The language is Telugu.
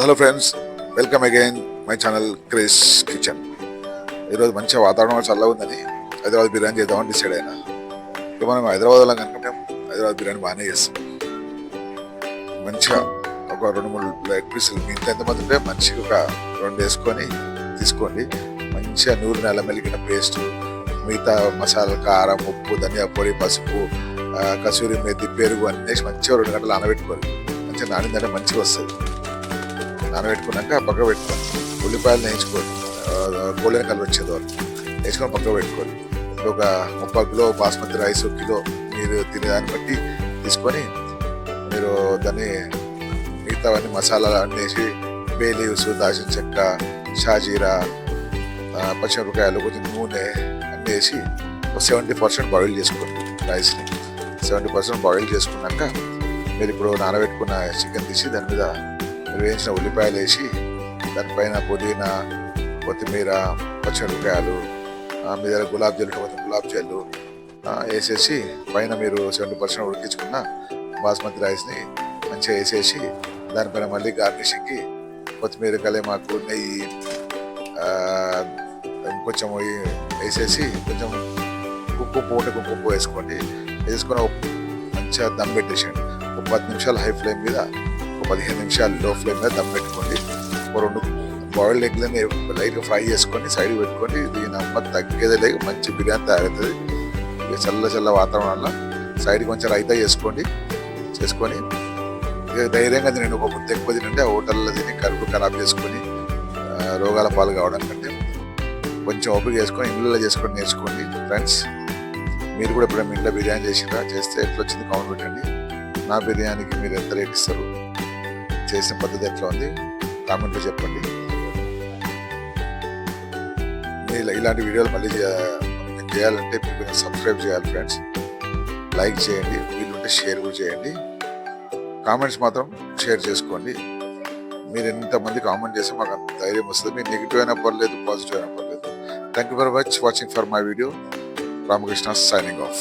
Hello friends, welcome again my channel Chris kitchen. ఈరోజు మంచిగా వాతావరణం చల్లగా ఉందని హైదరాబాద్ బిర్యానీ చేద్దామని డిసైడ్ అయినా. ఇక మనం హైదరాబాద్లో కనుక మేము హైదరాబాద్ బిర్యానీ బాగానే చేస్తాం. మంచిగా ఒక 2-3 లెగ్ పీసులు మిగతా ఎంతమంది ఉంటే మంచిగా ఒక 2 వేసుకొని తీసుకోండి. మంచిగా నూరు నెల మెలిగిన పేస్టు, మిగతా మసాలా, కారం, ఉప్పు, ధనియా పొడి, పసుపు, కసూరి మేతి, పెరుగు అన్నీ మంచిగా 2 గంటలు నానబెట్టుకోవాలి. మంచిగా నానిందంటే మంచిగా వస్తుంది. నానబెట్టుకున్నాక పక్క పెట్టుకోవాలి. ఉల్లిపాయలు వేయించుకోవాలి, గోల్డెన్ కలర్ వచ్చేది వరకు వేసుకొని పక్క పెట్టుకోవాలి. ఒక 30 కిలో బాస్మతి రైస్, 1 కిలో మీరు తినేదాన్ని బట్టి తీసుకొని మీరు దాన్ని మిగతావన్నీ మసాలాలు అన్నీ వేసి బే లీవ్స్, దాల్చిన చెక్క, షాజీరా, పచ్చిమిరపకాయలు, కొంచెం నూనె అన్నీ వేసి ఒక 70% బాయిల్ చేసుకోండి. రైస్ని 70% బాయిల్ చేసుకున్నాక మీరు ఇప్పుడు నానబెట్టుకున్న చికెన్ తీసి దాని మీద వేయించిన ఉల్లిపాయలు వేసి దానిపైన పుదీనా, కొత్తిమీర, పచ్చిమిరపకాయలు, మీ దగ్గర గులాబ్ జాలు కొంచెం గులాబ్ జాలు వేసేసి పైన మీరు 70% ఉడికించుకున్న బాస్మతి రైస్ని మంచిగా వేసేసి దానిపైన మళ్ళీ గార్నిషింగ్కి కొత్తిమీర, కలేమాకు, నెయ్యి కొంచెం వేసేసి కొంచెం కుంకుమ ఉంటే కుంకుమ వేసుకోండి. వేసుకొని మంచిగా దమ్ పెట్టేసేయండి. ఒక 10 నిమిషాలు హై ఫ్లేమ్ మీద, 15 నిమిషాలు లో ఫ్లేమ్ మీద దమ్ పెట్టుకోండి. ఒక 2 బాయిల్డ్ ఎగ్లని లైట్గా ఫ్రై చేసుకొని సైడ్ పెట్టుకోండి. దీని అమ్మ తగ్గేదే లేక మంచి బిర్యానీ తయారవుతుంది. ఇక చల్ల వాతావరణంలో సైడ్కి కొంచెం రైతా చేసుకొని ఇక ధైర్యంగా తినండి. ఒక ముద్ద ఎక్కువ తినండి. ఆ హోటల్లో తిని కడుపు ఖరాబ్ చేసుకొని రోగాల పాలు కావడం కంటే కొంచెం ఓపిక చేసుకొని ఇంట్లో చేసుకొని నేర్చుకోండి. ఫ్రెండ్స్, మీరు కూడా ఎప్పుడైనా ఇంట్లో బిర్యానీ చేస్తే ఎట్లా వచ్చింది కామెంట్ పెట్టండి. నా బిర్యానీకి మీరు ఎంత రేట్ ఇస్తారు, చేసిన పద్ధతి ఎట్లా ఉంది కామెంట్లో చెప్పండి. ఇలాంటి వీడియోలు మళ్ళీ చేయాలంటే మీరు సబ్స్క్రైబ్ చేయాలి ఫ్రెండ్స్. లైక్ చేయండి, వీలుంటే షేర్ కూడా చేయండి. కామెంట్స్ మాత్రం షేర్ చేసుకోండి. మీరు ఎంతమంది కామెంట్ చేస్తే మాకు అంత ధైర్యం వస్తుంది. మీరు నెగిటివ్ అయినా పర్లేదు, పాజిటివ్ అయినా పర్లేదు. Thank you very much watching for my video. Ramakrishna signing off.